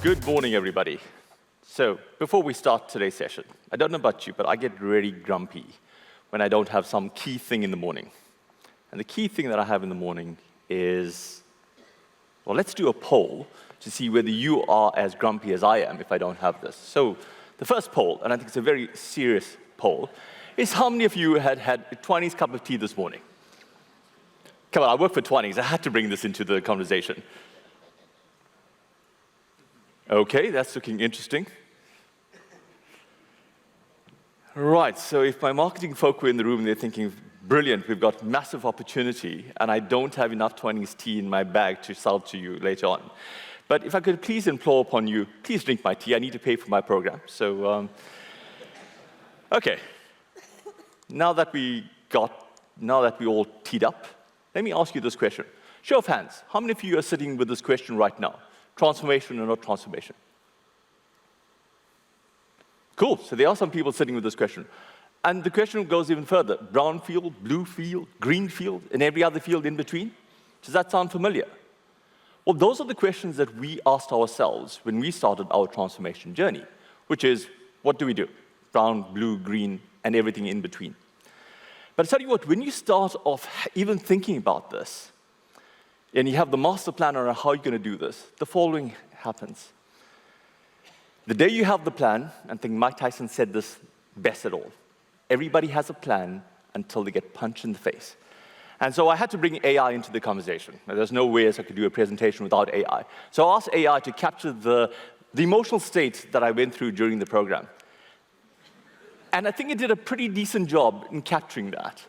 Good morning, everybody. So, before we start today's session, I don't know about you, but I get really grumpy when I don't have some key thing in the morning. And the key thing that I have in the morning is, well, let's do a poll to see whether you are as grumpy as I am if I don't have this. So, the first poll, and I think it's a very serious poll, is how many of you had a Twinings cup of tea this morning? Come on, I work for Twinings. I had to bring this into the conversation. Okay, that's looking interesting. Right, so if my marketing folk were in the room, they're thinking, brilliant, we've got massive opportunity, and I don't have enough Twinings tea in my bag to sell to you later on. But if I could please implore upon you, please drink my tea. I need to pay for my program. So, okay. Now that we all teed up, let me ask you this question. Show of hands, how many of you are sitting with this question right now? Transformation or not transformation? Cool, so there are some people sitting with this question. And the question goes even further. Brown field, blue field, green field, and every other field in between? Does that sound familiar? Well, those are the questions that we asked ourselves when we started our transformation journey, which is, what do we do? Brown, blue, green, and everything in between. But I tell you what, when you start off even thinking about this, and you have the master plan on how you're going to do this, the following happens. The day you have the plan, and I think Mike Tyson said this best at all, everybody has a plan until they get punched in the face. And so I had to bring AI into the conversation. Now, there's no way I could do a presentation without AI. So I asked AI to capture the emotional state that I went through during the program. And I think it did a pretty decent job in capturing that.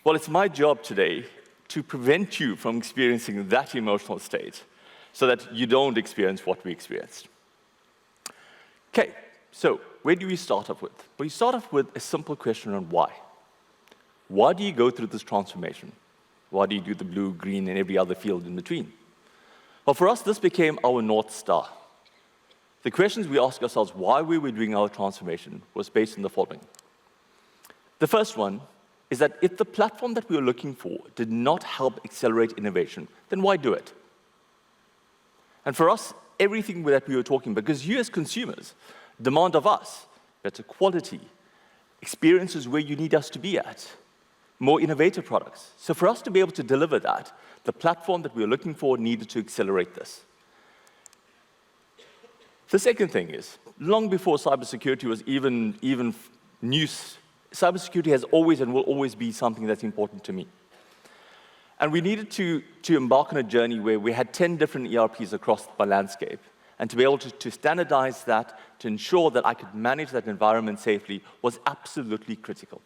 Well, it's my job today to prevent you from experiencing that emotional state so that you don't experience what we experienced. Okay, so where do we start off with? Well, you start off with a simple question on why. Why do you go through this transformation? Why do you do the blue, green, and every other field in between? Well, for us, this became our North Star. The questions we asked ourselves why we were doing our transformation was based on the following. The first one is that if the platform that we were looking for did not help accelerate innovation, then why do it? And for us, everything that we were talking about, because you as consumers demand of us better quality, experiences where you need us to be at, more innovative products. So for us to be able to deliver that, the platform that we were looking for needed to accelerate this. The second thing is, long before cybersecurity was even news, cybersecurity has always and will always be something that's important to me. And we needed to embark on a journey where we had 10 different ERPs across my landscape. And to be able to standardize that, to ensure that I could manage that environment safely, was absolutely critical.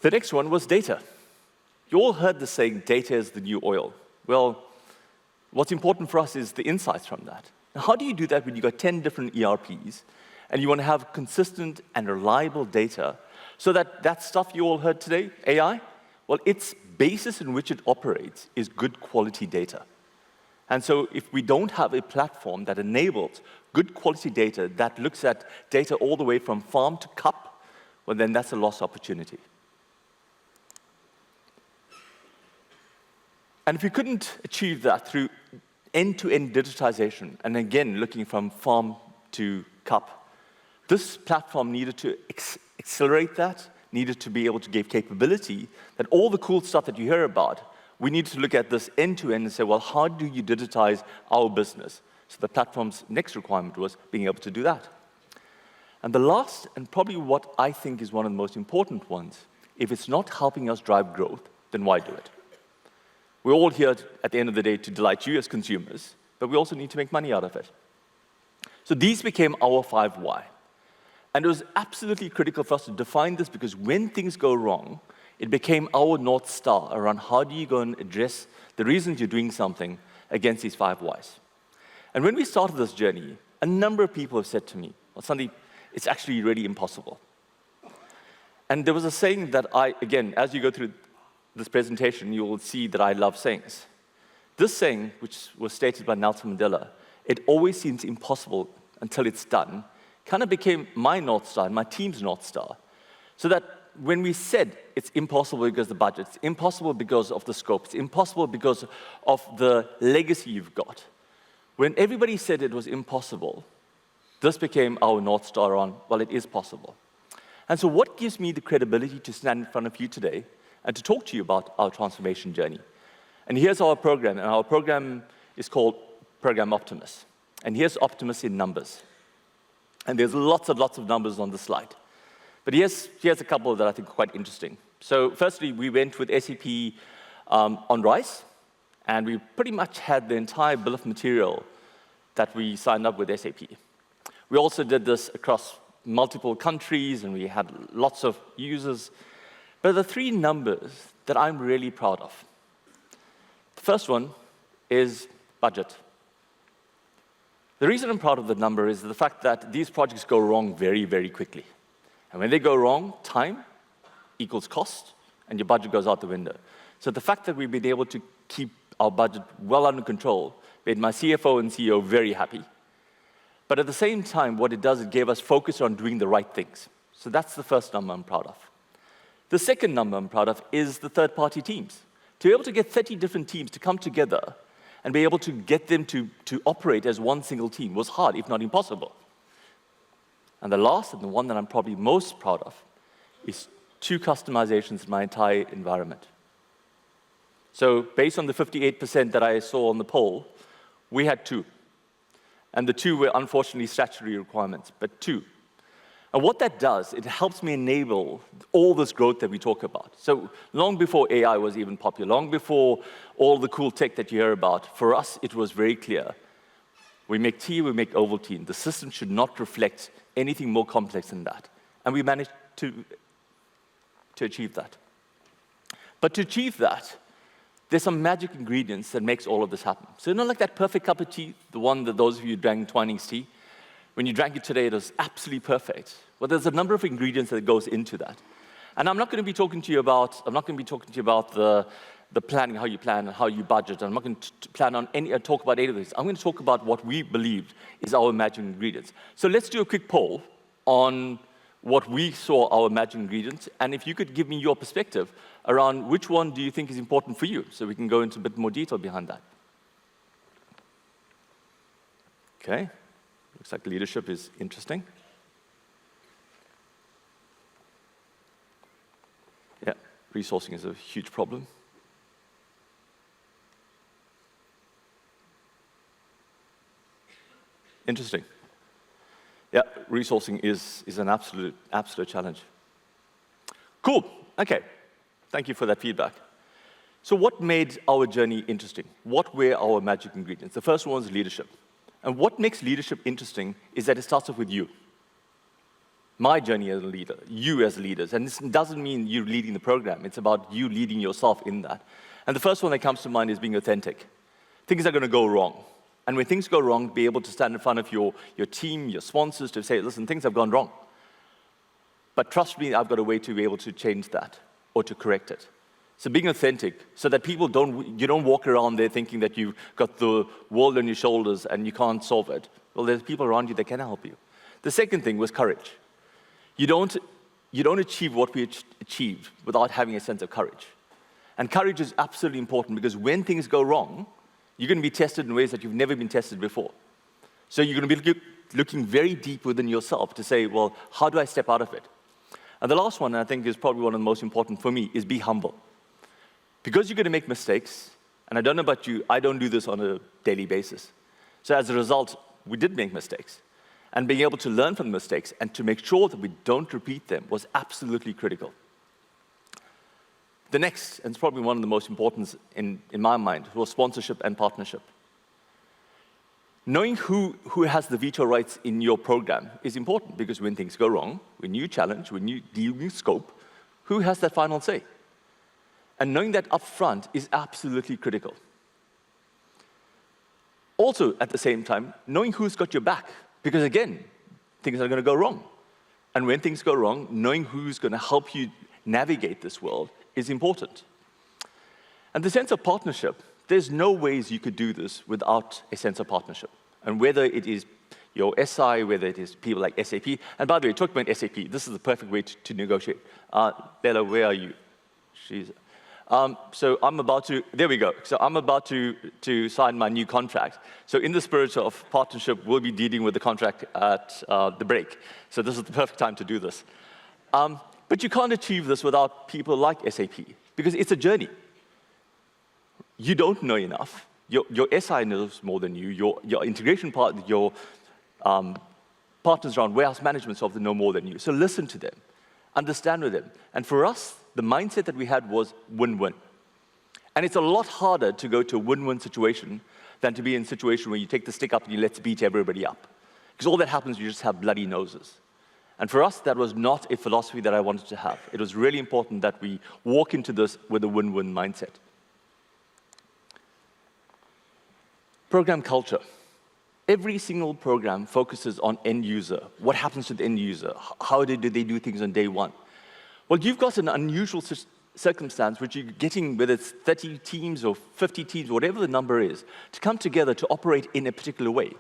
The next one was data. You all heard the saying, data is the new oil. Well, what's important for us is the insights from that. Now, how do you do that when you've got 10 different ERPs, and you want to have consistent and reliable data so that that stuff you all heard today, AI, well, its basis in which it operates is good quality data. And so if we don't have a platform that enables good quality data that looks at data all the way from farm to cup, well, then that's a lost opportunity. And if we couldn't achieve that through end-to-end digitization, and again, looking from farm to cup, this platform needed to accelerate that, needed to be able to give capability, that all the cool stuff that you hear about, we need to look at this end-to-end and say, well, how do you digitize our business? So the platform's next requirement was being able to do that. And the last, and probably what I think is one of the most important ones, if it's not helping us drive growth, then why do it? We're all here at the end of the day to delight you as consumers, but we also need to make money out of it. So these became our 5 why. And it was absolutely critical for us to define this because when things go wrong, it became our North Star around how do you go and address the reasons you're doing something against these 5 whys. And when we started this journey, a number of people have said to me, well, Sandeep, it's actually really impossible. And there was a saying that again, as you go through this presentation, you will see that I love sayings. This saying, which was stated by Nelson Mandela, it always seems impossible until it's done, kind of became my North Star and my team's North Star. So that when we said it's impossible because of the budget, it's impossible because of the scope, it's impossible because of the legacy you've got, when everybody said it was impossible, this became our North Star on, well, it is possible. And so what gives me the credibility to stand in front of you today and to talk to you about our transformation journey? And here's our program, and our program is called Program Optimus. And here's Optimus in numbers. And there's lots and lots of numbers on the slide. But here's a couple that I think are quite interesting. So firstly, we went with SAP on RISE, and we pretty much had the entire bill of material that we signed up with SAP. We also did this across multiple countries, and we had lots of users. But the three numbers that I'm really proud of. The first one is budget. The reason I'm proud of the number is the fact that these projects go wrong very, very quickly. And when they go wrong, time equals cost, and your budget goes out the window. So the fact that we've been able to keep our budget well under control made my CFO and CEO very happy. But at the same time, what it does, it gave us focus on doing the right things. So that's the first number I'm proud of. The second number I'm proud of is the third-party teams. To be able to get 30 different teams to come together and be able to get them to operate as one single team was hard, if not impossible. And the last, and the one that I'm probably most proud of, is 2 customizations in my entire environment. So based on the 58% that I saw on the poll, we had 2. And the 2 were unfortunately statutory requirements, but 2. And what that does, it helps me enable all this growth that we talk about. So long before AI was even popular, long before all the cool tech that you hear about, for us it was very clear. We make tea, we make Ovaltine. The system should not reflect anything more complex than that. And we managed to achieve that. But to achieve that, there's some magic ingredients that makes all of this happen. So like that perfect cup of tea, the one that those of you who drank Twinings tea, when you drank it today, it was absolutely perfect. Well, there's a number of ingredients that goes into that. And I'm not going to be talking to you about, the planning, how you plan and how you budget. I'm not going to talk about any of this. I'm going to talk about what we believed is our magic ingredients. So let's do a quick poll on what we saw our magic ingredients, and if you could give me your perspective around which one do you think is important for you, so we can go into a bit more detail behind that. Okay, looks like leadership is interesting. Yeah, resourcing is a huge problem. Interesting. Yeah, resourcing is an absolute challenge. Cool, okay. Thank you for that feedback. So what made our journey interesting? What were our magic ingredients? The first one was leadership. And what makes leadership interesting is that it starts off with you. My journey as a leader, you as leaders. And this doesn't mean you leading the program. It's about you leading yourself in that. And the first one that comes to mind is being authentic. Things are going to go wrong. And when things go wrong, be able to stand in front of your team, your sponsors, to say, listen, things have gone wrong. But trust me, I've got a way to be able to change that or to correct it. So being authentic, so that people you don't walk around there thinking that you've got the world on your shoulders and you can't solve it. Well, there's people around you that can help you. The second thing was courage. You don't achieve what we achieved without having a sense of courage. And courage is absolutely important because when things go wrong, you're going to be tested in ways that you've never been tested before. So you're going to be looking very deep within yourself to say, well, how do I step out of it? And the last one, I think, is probably one of the most important for me, is be humble. Because you're going to make mistakes, and I don't know about you, I don't do this on a daily basis. So as a result, we did make mistakes. And being able to learn from the mistakes and to make sure that we don't repeat them was absolutely critical. The next, and it's probably one of the most important in my mind, was sponsorship and partnership. Knowing who has the veto rights in your program is important because when things go wrong, when you challenge, when you deal with scope, who has that final say? And knowing that up front is absolutely critical. Also, at the same time, knowing who's got your back, because again, things are going to go wrong. And when things go wrong, knowing who's going to help you navigate this world is important. And the sense of partnership, there's no ways you could do this without a sense of partnership. And whether it is your SI, whether it is people like SAP. And by the way, talking about SAP, this is the perfect way to negotiate. Bella, where are you? So I'm about to, there we go. So I'm about to sign my new contract. So in the spirit of partnership, we'll be dealing with the contract at the break. So this is the perfect time to do this. But you can't achieve this without people like SAP, because it's a journey. You don't know enough. Your SI knows more than you. Your integration partner, your partners around warehouse management software know more than you. So listen to them, understand with them. And for us, the mindset that we had was win-win. And it's a lot harder to go to a win-win situation than to be in a situation where you take the stick up and you let's beat everybody up. Because all that happens, you just have bloody noses. And for us, that was not a philosophy that I wanted to have. It was really important that we walk into this with a win-win mindset. Program culture. Every single program focuses on end user. What happens to the end user? How do they do things on day one? Well, you've got an unusual circumstance which you're getting, whether it's 30 teams or 50 teams, whatever the number is, to come together to operate in a particular way.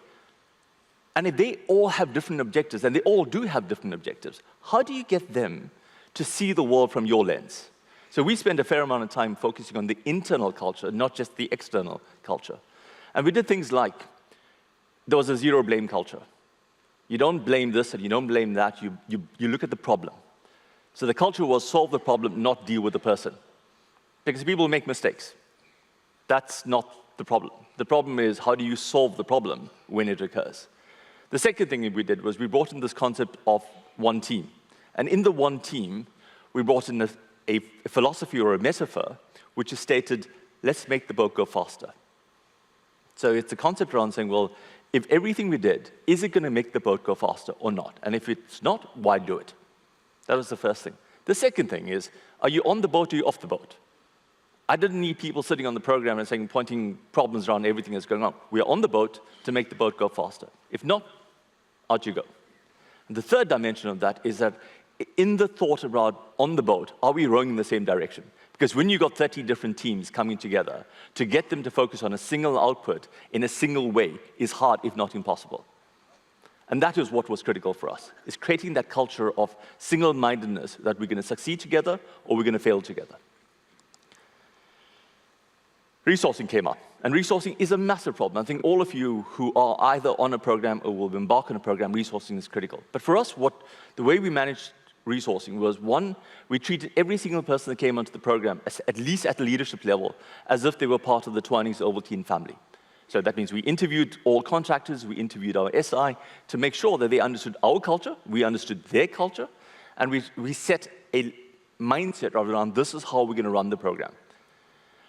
And if they all have different objectives, and they all do have different objectives, how do you get them to see the world from your lens? So we spend a fair amount of time focusing on the internal culture, not just the external culture. And we did things like, there was a zero blame culture. You don't blame this and you don't blame that, you look at the problem. So the culture was solve the problem, not deal with the person. Because people make mistakes. That's not the problem. The problem is, how do you solve the problem when it occurs? The second thing we did was we brought in this concept of one team. And in the one team, we brought in a philosophy or a metaphor which is stated, let's make the boat go faster. So it's a concept around saying, well, if everything we did, is it going to make the boat go faster or not? And if it's not, why do it? That was the first thing. The second thing is, are you on the boat or are you off the boat? I didn't need people sitting on the program and saying, pointing problems around everything that's going on. We are on the boat to make the boat go faster. If not, out you go. And the third dimension of that is that in the thought around on the boat, are we rowing in the same direction? Because when you've got 30 different teams coming together, to get them to focus on a single output in a single way is hard, if not impossible. And that is what was critical for us, is creating that culture of single-mindedness that we're going to succeed together or we're going to fail together. Resourcing came up, and resourcing is a massive problem. I think all of you who are either on a program or will embark on a program, resourcing is critical. But for us, the way we managed resourcing was, one, we treated every single person that came onto the program, at least at the leadership level, as if they were part of the Twinings Ovaltine family. So that means we interviewed all contractors, we interviewed our SI to make sure that they understood our culture, we understood their culture, and we set a mindset around this is how we're going to run the program.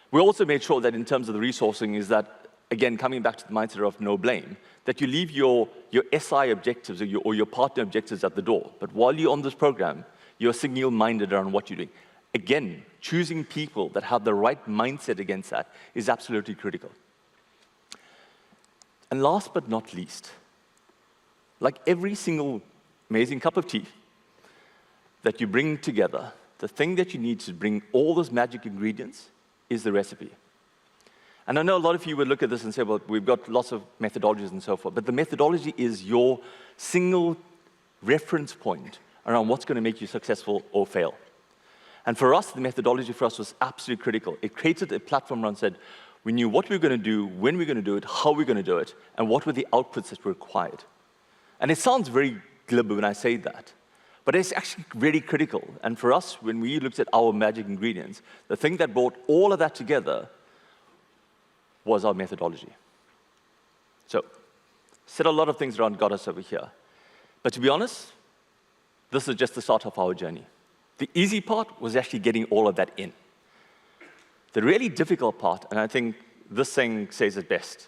We also made sure that in terms of the resourcing is that, again, coming back to the mindset of no blame, that you leave your SI objectives or your partner objectives at the door. But while you're on this program, you're single-minded around what you're doing. Again, choosing people that have the right mindset against that is absolutely critical. And last but not least, like every single amazing cup of tea that you bring together, the thing that you need to bring all those magic ingredients is the recipe. And I know a lot of you would look at this and say, well, we've got lots of methodologies and so forth, but the methodology is your single reference point around what's going to make you successful or fail. And for us, the methodology for us was absolutely critical. It created a platform around said, we knew what we were going to do, when we were going to do it, how we were going to do it, and what were the outputs that were required. And it sounds very glib when I say that, but it's actually really critical. And for us, when we looked at our magic ingredients, the thing that brought all of that together was our methodology. So, said a lot of things around got us over here. But to be honest, this is just the start of our journey. The easy part was actually getting all of that in. The really difficult part, and I think this thing says it best,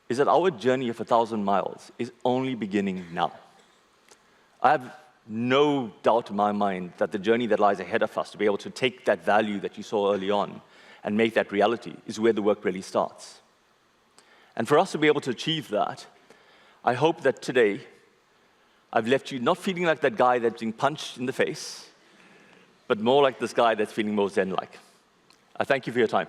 is that our journey of 1,000 miles is only beginning now. I have no doubt in my mind that the journey that lies ahead of us, to be able to take that value that you saw early on and make that reality, is where the work really starts. And for us to be able to achieve that, I hope that today I've left you not feeling like that guy that's being punched in the face, but more like this guy that's feeling more Zen-like. I thank you for your time.